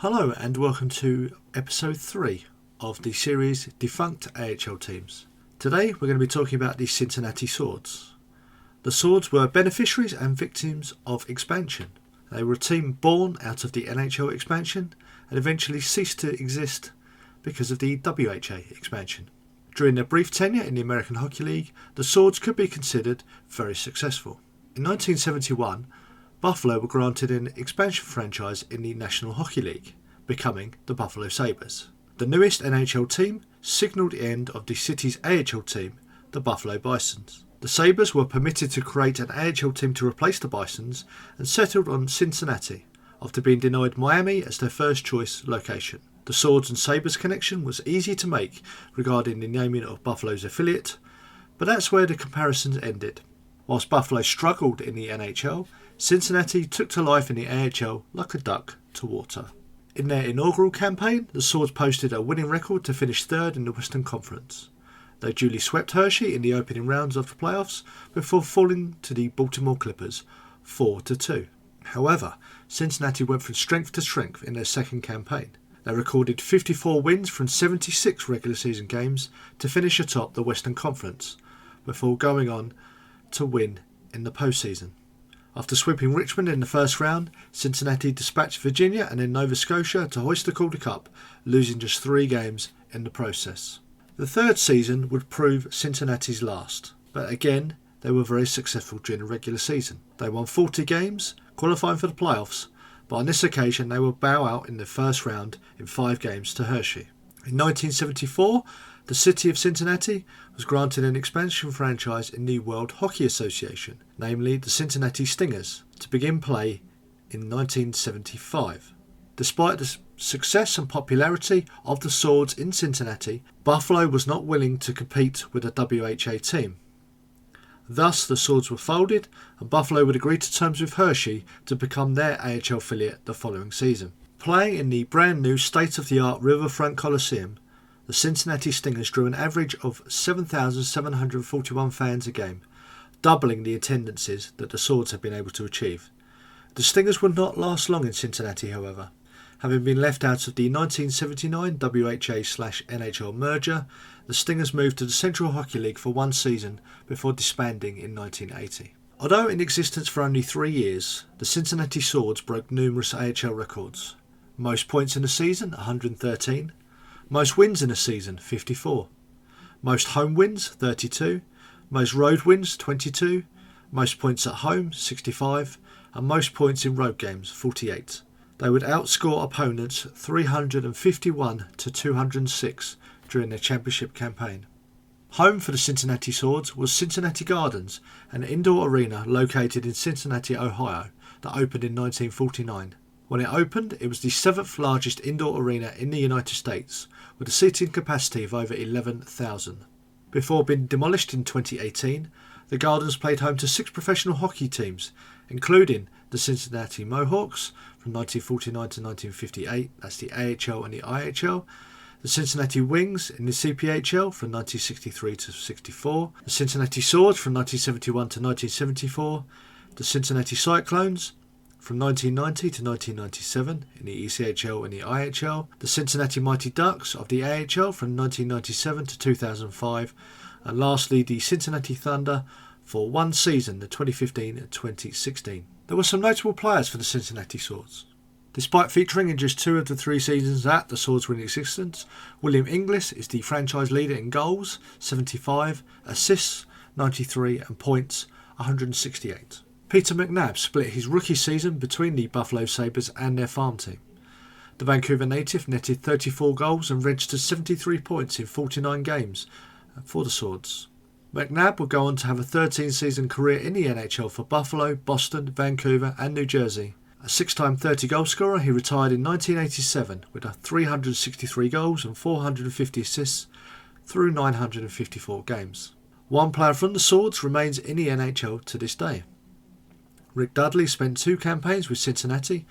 Hello and welcome to episode 3 of the series Defunct AHL Teams. Today we're going to be talking about the Cincinnati Swords. The Swords were beneficiaries and victims of expansion. They were a team born out of the NHL expansion and eventually ceased to exist because of the WHA expansion. During their brief tenure in the American Hockey League, the Swords could be considered very successful. In 1971, Buffalo were granted an expansion franchise in the National Hockey League, becoming the Buffalo Sabres. The newest NHL team signalled the end of the city's AHL team, the Buffalo Bisons. The Sabres were permitted to create an AHL team to replace the Bisons and settled on Cincinnati, after being denied Miami as their first choice location. The Swords and Sabres connection was easy to make regarding the naming of Buffalo's affiliate, but that's where the comparisons ended. Whilst Buffalo struggled in the NHL, Cincinnati took to life in the AHL like a duck to water. In their inaugural campaign, the Swords posted a winning record to finish third in the Western Conference. They duly swept Hershey in the opening rounds of the playoffs before falling to the Baltimore Clippers 4-2. However, Cincinnati went from strength to strength in their second campaign. They recorded 54 wins from 76 regular season games to finish atop the Western Conference, before going on to win in the postseason. After sweeping Richmond in the first round, Cincinnati dispatched Virginia and then Nova Scotia to hoist the Calder Cup, losing just 3 games in the process. The third season would prove Cincinnati's last, but again they were very successful during the regular season. They won 40 games, qualifying for the playoffs, but on this occasion they would bow out in the first round in 5 games to Hershey. In 1974, the city of Cincinnati was granted an expansion franchise in the World Hockey Association, namely the Cincinnati Stingers, to begin play in 1975. Despite the success and popularity of the Swords in Cincinnati, Buffalo was not willing to compete with a WHA team. Thus, the Swords were folded and Buffalo would agree to terms with Hershey to become their AHL affiliate the following season. Playing in the brand new state-of-the-art Riverfront Coliseum, the Cincinnati Stingers drew an average of 7,741 fans a game, doubling the attendances that the Swords had been able to achieve. The Stingers would not last long in Cincinnati, however. Having been left out of the 1979 WHA/NHL merger, the Stingers moved to the Central Hockey League for 1 season before disbanding in 1980. Although in existence for only 3 years, the Cincinnati Swords broke numerous AHL records. Most points in a season, 113. Most wins in a season, 54. Most home wins, 32. Most road wins, 22. Most points at home, 65. And most points in road games, 48. They would outscore opponents 351 to 206 during their championship campaign. Home for the Cincinnati Swords was Cincinnati Gardens, an indoor arena located in Cincinnati, Ohio, that opened in 1949. When it opened, it was the 7th largest indoor arena in the United States, with a seating capacity of over 11,000. Before being demolished in 2018, the Gardens played home to 6 professional hockey teams, including the Cincinnati Mohawks from 1949 to 1958, that's the AHL and the IHL, the Cincinnati Wings in the CPHL from 1963 to 64, the Cincinnati Swords from 1971 to 1974, the Cincinnati Cyclones from 1990 to 1997 in the ECHL and the IHL, the Cincinnati Mighty Ducks of the AHL from 1997 to 2005, and lastly the Cincinnati Thunder for 1 season, the 2015 and 2016. There were some notable players for the Cincinnati Swords. Despite featuring in just 2 of the 3 seasons that the Swords were in existence, William Inglis is the franchise leader in goals, 75, assists, 93 and points, 168. Peter McNabb split his rookie season between the Buffalo Sabres and their farm team. The Vancouver native netted 34 goals and registered 73 points in 49 games for the Swords. McNabb would go on to have a 13-season career in the NHL for Buffalo, Boston, Vancouver and New Jersey. A 6-time 30-goal scorer, he retired in 1987 with 363 goals and 450 assists through 954 games. One player from the Swords remains in the NHL to this day. Rick Dudley spent 2 campaigns with Cincinnati,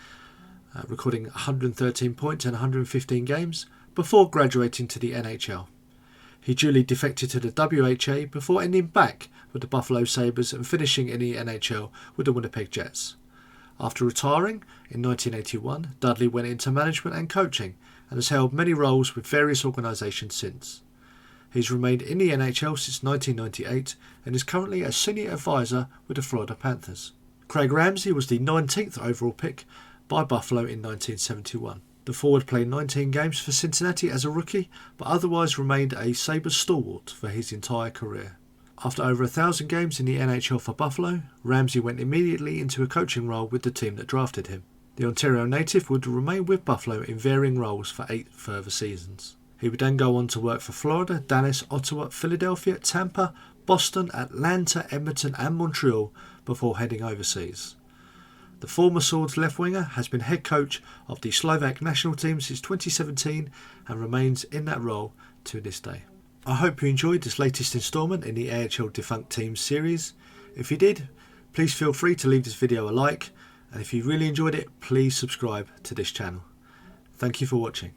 recording 113 points in 115 games, before graduating to the NHL. He duly defected to the WHA before ending back with the Buffalo Sabres and finishing in the NHL with the Winnipeg Jets. After retiring in 1981, Dudley went into management and coaching and has held many roles with various organisations since. He's remained in the NHL since 1998 and is currently a senior advisor with the Florida Panthers. Craig Ramsay was the 19th overall pick by Buffalo in 1971. The forward played 19 games for Cincinnati as a rookie, but otherwise remained a Sabres stalwart for his entire career. After over 1,000 games in the NHL for Buffalo, Ramsay went immediately into a coaching role with the team that drafted him. The Ontario native would remain with Buffalo in varying roles for 8 further seasons. He would then go on to work for Florida, Dallas, Ottawa, Philadelphia, Tampa, Boston, Atlanta, Edmonton and Montreal before heading overseas. The former Swords left winger has been head coach of the Slovak national team since 2017 and remains in that role to this day. I hope you enjoyed this latest instalment in the AHL Defunct Teams series. If you did, please feel free to leave this video a like, and if you really enjoyed it, please subscribe to this channel. Thank you for watching.